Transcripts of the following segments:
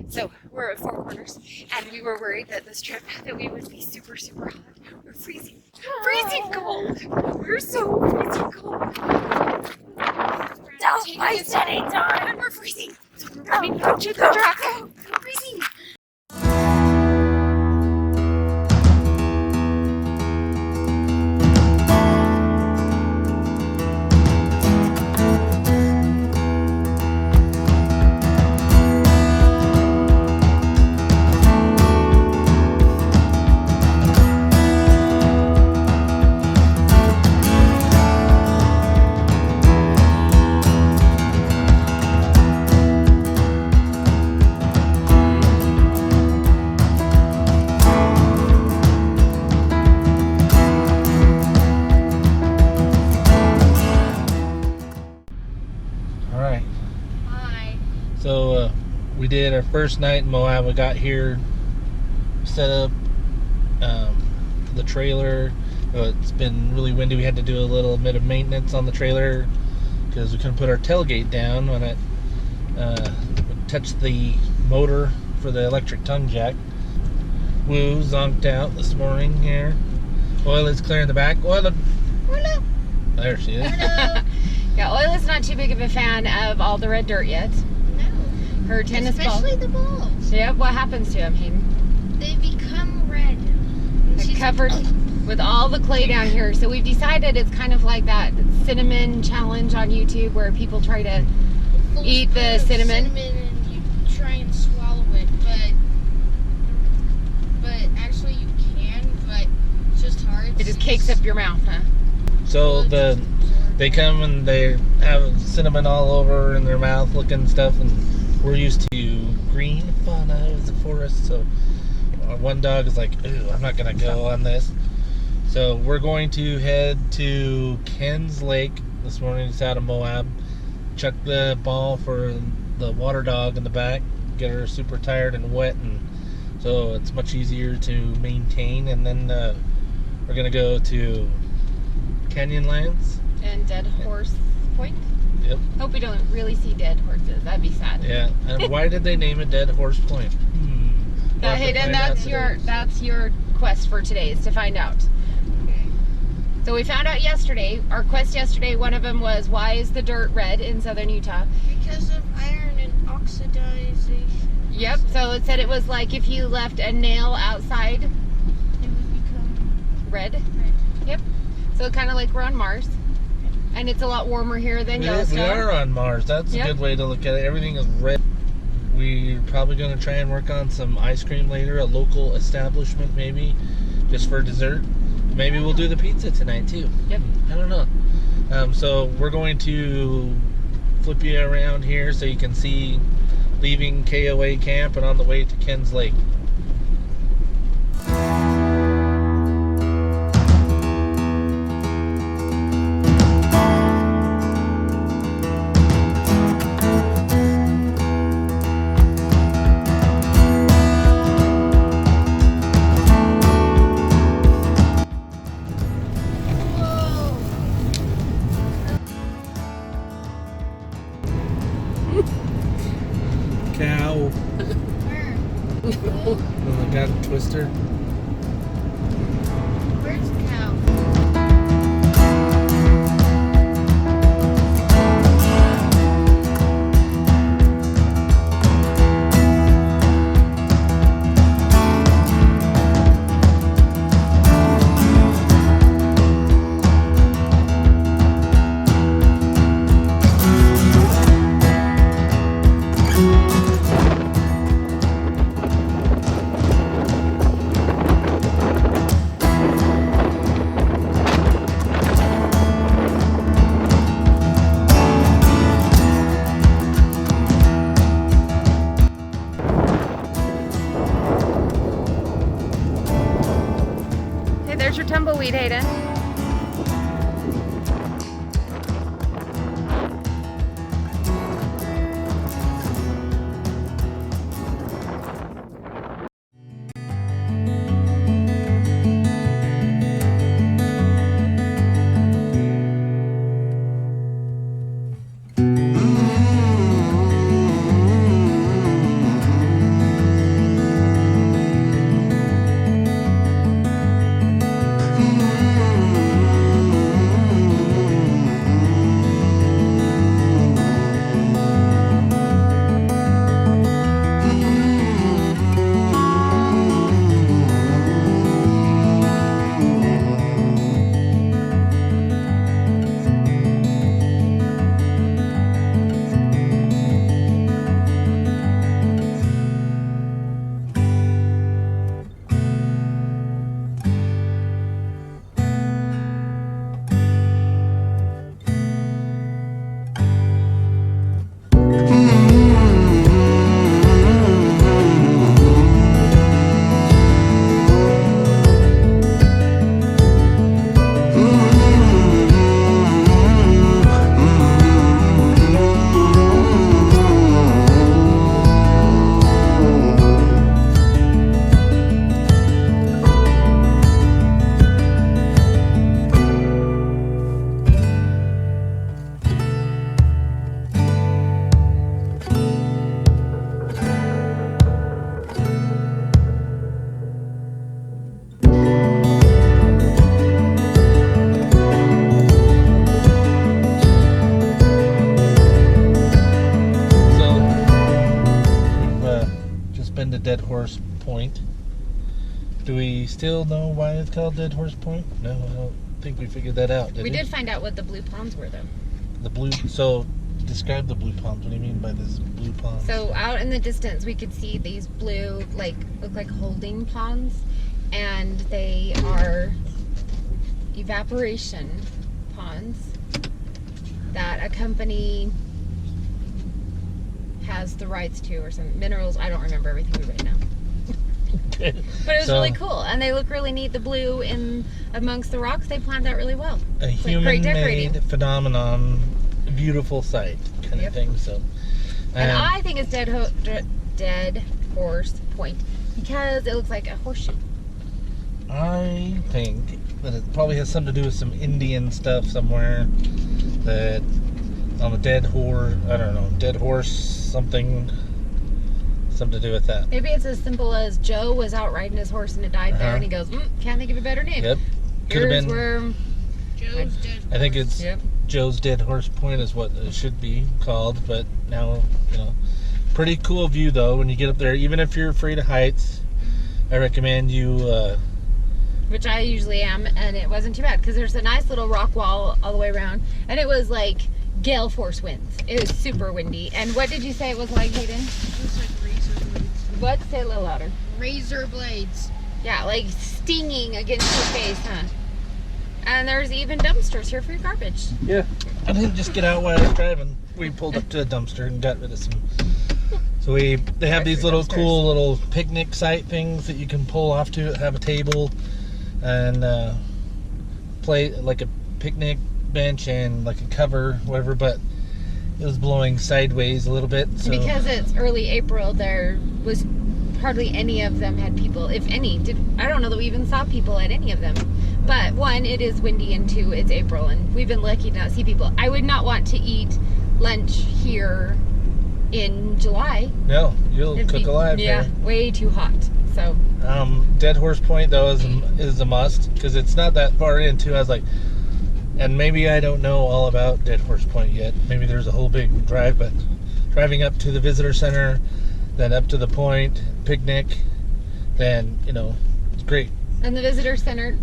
So we're at Four Corners, and we were worried that this trip that we would be super, super hot. We're freezing cold. We're so freezing cold. Don't waste any time. And we're freezing. So we're running back to the truck. We're freezing. So we did our first night in Moab. We got here, set up the trailer. It's been really windy. We had to do a little bit of maintenance on the trailer because we couldn't put our tailgate down when it touched the motor for the electric tongue jack. Woo zonked out this morning here. Oil is clear in the back. Oil. There she is. Yeah, Oil is not too big of a fan of all the red dirt yet. Her tennis ball. Especially the balls. Yep, what happens to them, Hayden? They become red. They're covered with all the clay down here. So we've decided it's kind of like that cinnamon challenge on YouTube where people try to eat the cinnamon. And you try and swallow it, but actually you can, but it's just hard. It just cakes up your mouth, huh? So they come and they have cinnamon all over in their mouth looking stuff, and we're used to green fauna of the forest, so one dog is like, ooh, I'm not gonna go on this. So we're going to head to Ken's Lake this morning. It's out of Moab. Chuck the ball for the water dog in the back, get her super tired and wet, and so it's much easier to maintain. And then we're gonna go to Canyonlands And Dead Horse Point. Yep. Hope we don't really see dead horses. That'd be sad. Yeah. And why did they name it Dead Horse Point? Hayden, that's your quest for today, is to find out. Okay. So we found out yesterday. Our quest yesterday, one of them was, why is the dirt red in southern Utah? Because of iron and oxidization. Yep. So it said it was like if you left a nail outside, It would become red. red. Yep. So kind of like we're on Mars. And it's a lot warmer here than Yellowstone. We are on Mars. That's a good way to look at it. Everything is red. We're probably going to try and work on some ice cream later, a local establishment maybe, just for dessert. Maybe we'll do the pizza tonight too. Yep. I don't know. So we're going to flip you around here so you can see leaving KOA camp and on the way to Ken's Lake. Cow. Where? Oh, I got a twister. Where's the cow? There's your tumbleweed, Hayden. been to Dead Horse Point. Do we still know why it's called Dead Horse Point? No, I don't think we figured that out. We we did find out what the blue ponds were, though. The blue. So, describe the blue ponds. What do you mean by this blue ponds? So out in the distance, we could see these blue, look like holding ponds, and they are evaporation ponds that a company has the rights to, or some minerals. I don't remember everything right now. But it was really cool, and they look really neat. The blue in amongst the rocks, they planned that really well. A It's like great decorating. human-made phenomenon, beautiful sight kind Yep. of thing. So, And I think it's Dead Horse Point because it looks like a horseshoe. I think that it probably has something to do with some Indian stuff somewhere. That on a dead horse, I don't know, dead horse something to do with that. Maybe it's as simple as Joe was out riding his horse and it died there, Uh-huh. and he goes, can't think of a better name. Yep, could have Here's been. where. Joe's dead. I think it's Yep. Joe's Dead Horse Point is what it should be called, but now, pretty cool view though when you get up there. Even if you're afraid of heights, I recommend you. Which I usually am, and it wasn't too bad because there's a nice little rock wall all the way around, and it was like gale force winds. It was super windy. And what did you say it was like, Hayden? It's like razor blades. What? Say it a little louder. Razor blades. Yeah, like stinging against your face, huh? And there's even dumpsters here for your garbage. Yeah, I didn't just get out while I was driving. We pulled up to a dumpster and got rid of some. So they have these little Dumpsters. cool little picnic site things that you can pull off to, have a table and play like a picnic bench and like a cover, whatever. But it was blowing sideways a little bit. So Because it's early April, there was hardly any of them had people, if any. I don't know that we even saw people at any of them. But one, it is windy, and two, it's April, and we've been lucky to not see people. I would not want to eat lunch here in July. no, you'll It'd cook be- alive Yeah, there. way too hot. So Dead Horse Point though is a must because it's not that far into. I was like, and maybe I don't know all about Dead Horse Point yet. Maybe there's a whole big drive, but driving up to the visitor center, then up to the point, picnic, then it's great. and the visitor center,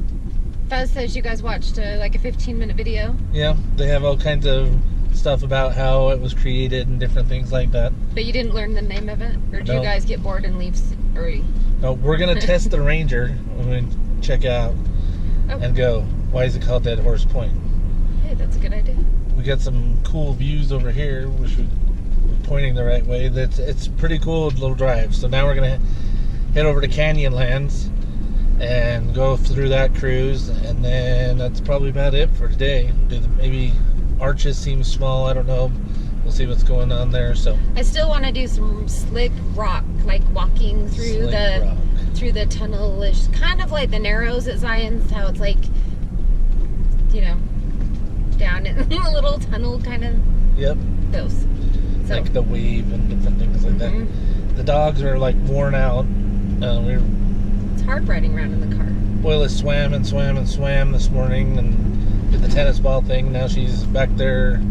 Fuzz says you guys watched like a 15-minute video, Yeah, they have all kinds of stuff about how it was created and different things like that. but you didn't learn the name of it, or do No. you guys get bored and leave early? No, we're gonna test the Ranger when we check out Oh. and go. Why is it called Dead Horse Point? Hey, that's a good idea. We got some cool views over here, which we're pointing the right way. It's pretty cool little drive. So now we're gonna head over to Canyonlands and go through that cruise, and then that's probably about it for today. Maybe Arches seems small. I don't know. We'll see what's going on there. So I still want to do some slick rock, like walking through Slick rock. through the tunnel. It's kind of like the Narrows at Zion's, how it's like, down in a little tunnel kind of Yep, those. So like the wave and different things like Mhm. that. The dogs are like worn out. it's hard riding around in the car. Willis swam and swam and swam this morning and did the tennis ball thing. Now she's back there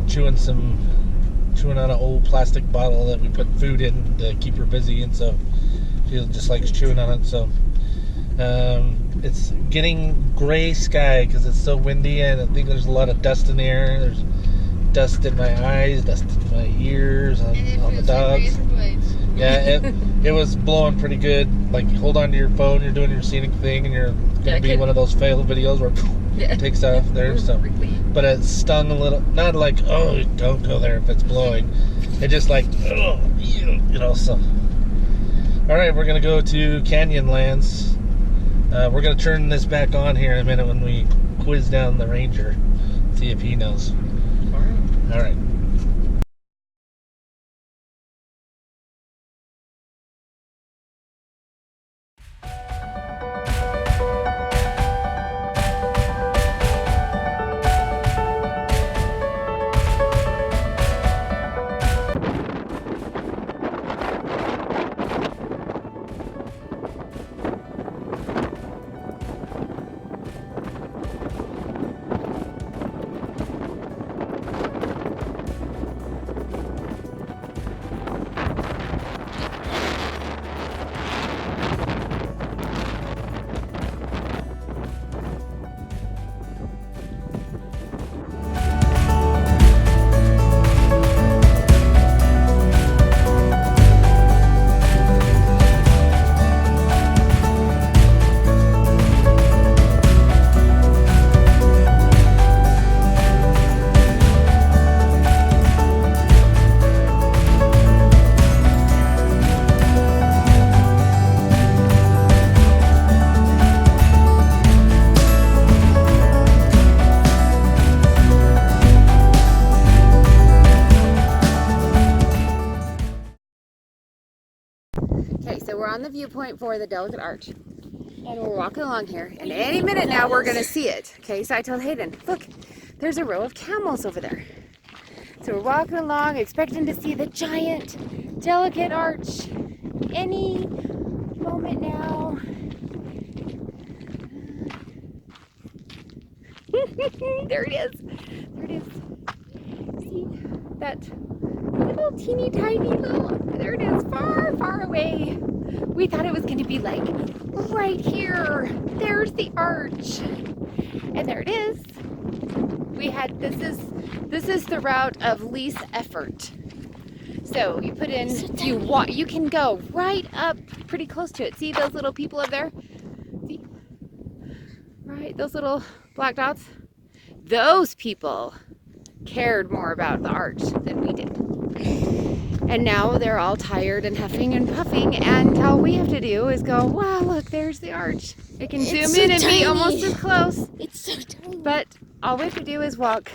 chewing on an old plastic bottle that we put food in to keep her busy, and so she just likes chewing on it. So it's getting gray sky because it's so windy, and I think there's a lot of dust in the air. There's dust in my eyes, dust in my ears, on And it the feels like dogs. razor blades. Yeah, it was blowing pretty good. Like, hold on to your phone, you're doing your scenic thing, and you're Yeah, gonna I be could- one of those fail videos where Yeah. it takes off there. So, Really. but it stung a little. Not like, oh, don't go there if it's blowing. It just like, oh, So, all right, we're gonna go to Canyonlands. We're gonna turn this back on here in a minute when we quiz down the Ranger, see if he knows. All right. All right. Okay, so we're on the viewpoint for the Delicate Arch. And we're walking along here. And any minute now, we're going to see it. Okay, so I told Hayden, look, there's a row of camels over there. So we're walking along, expecting to see the giant Delicate Arch any moment now. There it is. There it is. See that little teeny tiny little, there it is, far, far away. We thought it was going to be like right here. There's the arch. And there it is. We had, this is the route of least effort. So you put in, you can go right up pretty close to it. See those little people up there? See? Right, those little black dots? Those people cared more about the arch than we did. And now they're all tired and huffing and puffing, and all we have to do is go, wow, look, there's the arch. It can zoom in and be almost as close. It's so tiny. But all we have to do is walk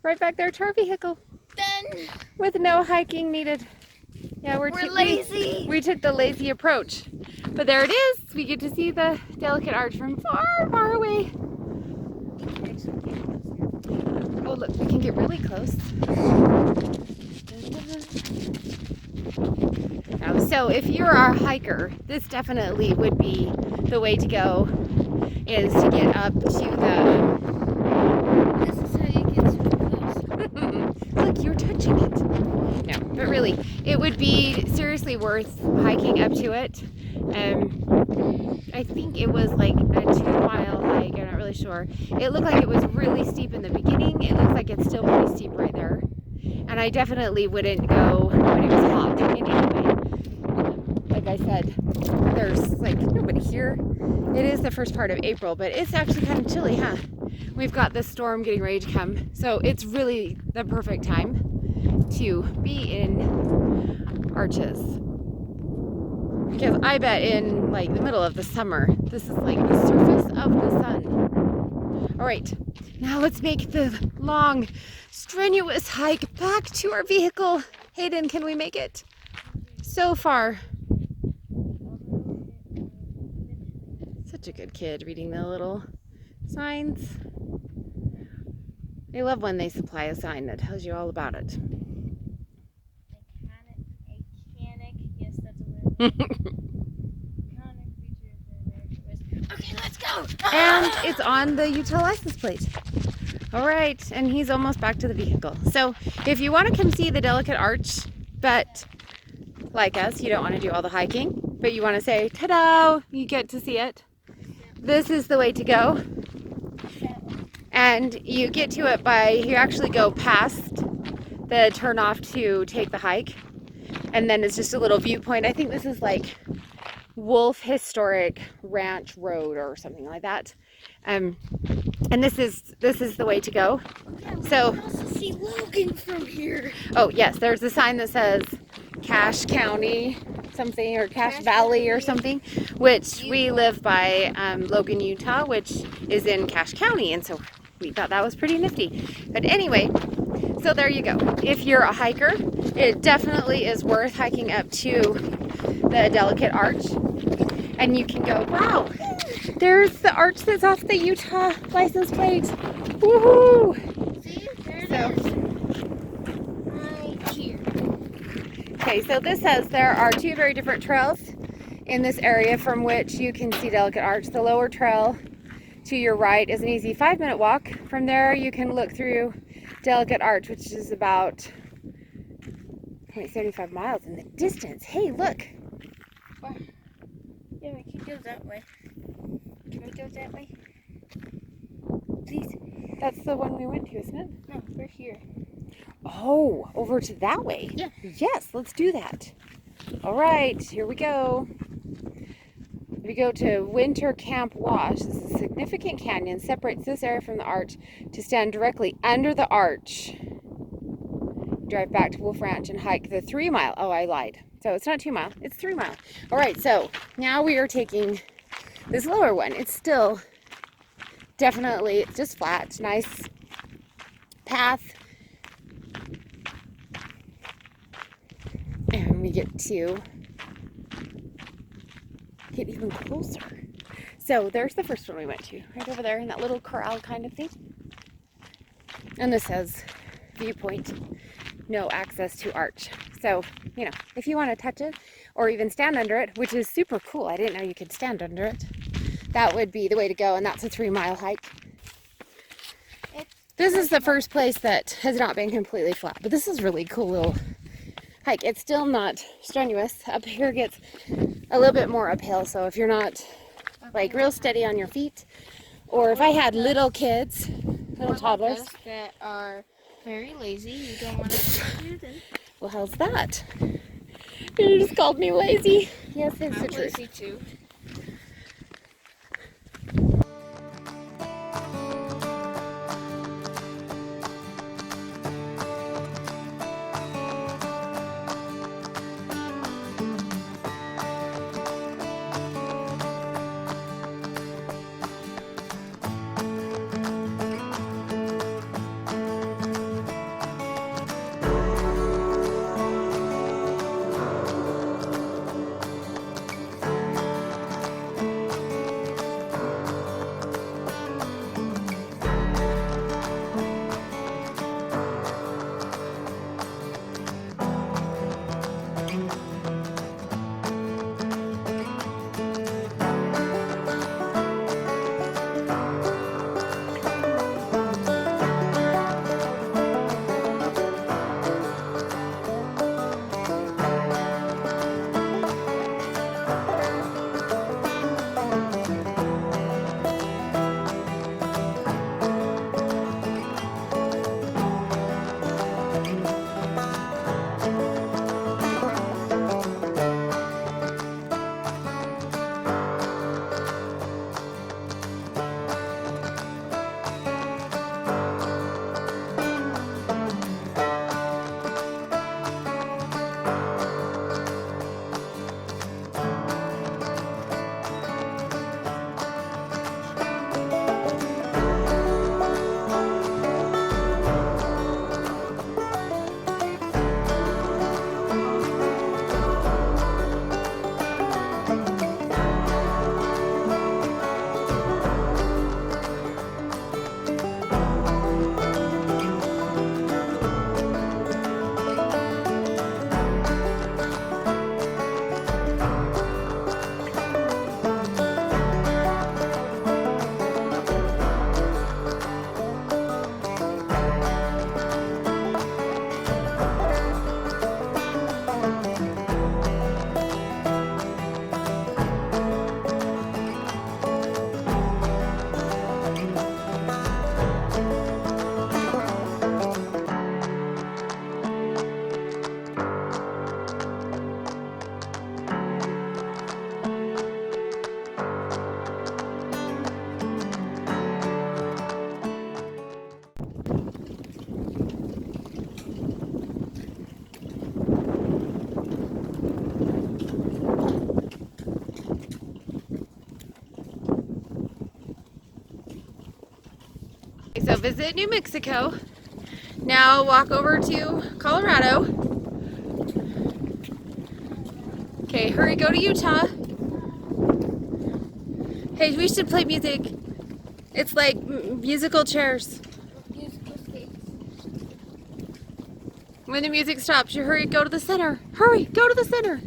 right back there to our vehicle Then with no hiking needed. Yeah, we're lazy. We took the lazy approach. But there it is. We get to see the Delicate Arch from far, far away. Oh, look, we can get really close. So if you're a hiker, this definitely would be the way to go, is to get up to the... This is how you get super close. Look, you're touching it. No, but really, it would be seriously worth hiking up to it. I think it was like a 2-mile hike, I'm not really sure. It looked like it was really steep in the beginning. It looks like it's still pretty steep right there. And I definitely wouldn't go when it was hot in any way. Like I said, there's like nobody here. It is the first part of April, but it's actually kind of chilly, huh? We've got this storm getting ready to come. So it's really the perfect time to be in Arches. Because I bet in like the middle of the summer, this is like the surface of the sun. All right, now let's make the long, strenuous hike back to our vehicle. Hayden, can we make it? So far. Such a good kid reading the little signs. I love when they supply a sign that tells you all about it. Yes, that's a word. Okay, let's go. And it's on the Utah license plate. All right, and he's almost back to the vehicle. So if you want to come see the Delicate Arch, but like us, you don't want to do all the hiking, but you want to say, ta-da, you get to see it. This is the way to go. And you get to it by, you actually go past the turnoff to take the hike. And then it's just a little viewpoint. I think this is like Wolf Historic Ranch Road or something like that. And this is the way to go. So, I can also see Logan from here. oh yes, there's a sign that says Cache County something, or Cache Valley or something, which we live by Logan, Utah, which is in Cache County, and so we thought that was pretty nifty. But anyway, so there you go. If you're a hiker, it definitely is worth hiking up to the Delicate Arch, and you can go, wow, there's the arch that's off the Utah license plate. Woohoo! See, there So, it is. Right here. okay, so this says there are 2 very different trails in this area from which you can see Delicate Arch. The lower trail to your right is an easy 5-minute walk. From there, you can look through Delicate Arch, which is about 0.75 miles in the distance. Hey, look. Yeah, we can go that way. Can we go that way? Please? That's the one we went to, isn't it? No, we're here. Oh, over to that way? Yeah. Yes, let's do that. All right, here we go. We go to Winter Camp Wash. This is a significant canyon, separates this area from the arch to stand directly under the arch. Drive back to Wolf Ranch and hike the 3-mile. Oh, I lied. So it's not 2 mile, it's 3 mile. All right, so now we are taking this lower one. It's still definitely, it's just flat, nice path. And we get to get even closer. So there's the first one we went to, right over there in that little corral kind of thing. And this says viewpoint, no access to arch. So, you know, if you want to touch it or even stand under it, which is super cool, I didn't know you could stand under it, that would be the way to go. And that's a 3-mile hike. This is the first place that has not been completely flat, but this is really cool little hike. It's still not strenuous. Up here gets a little bit more uphill, so if you're not like real steady on your feet, or if I had little kids, little toddlers that are very lazy, you don't want to do them. well, how's that? You just called me lazy. Yes, it's the I'm truth. lazy too. So visit New Mexico. Now walk over to Colorado. Okay, hurry, go to Utah. Hey, we should play music. It's like musical chairs. Musical skates. When the music stops, you hurry, go to the center. Hurry, go to the center.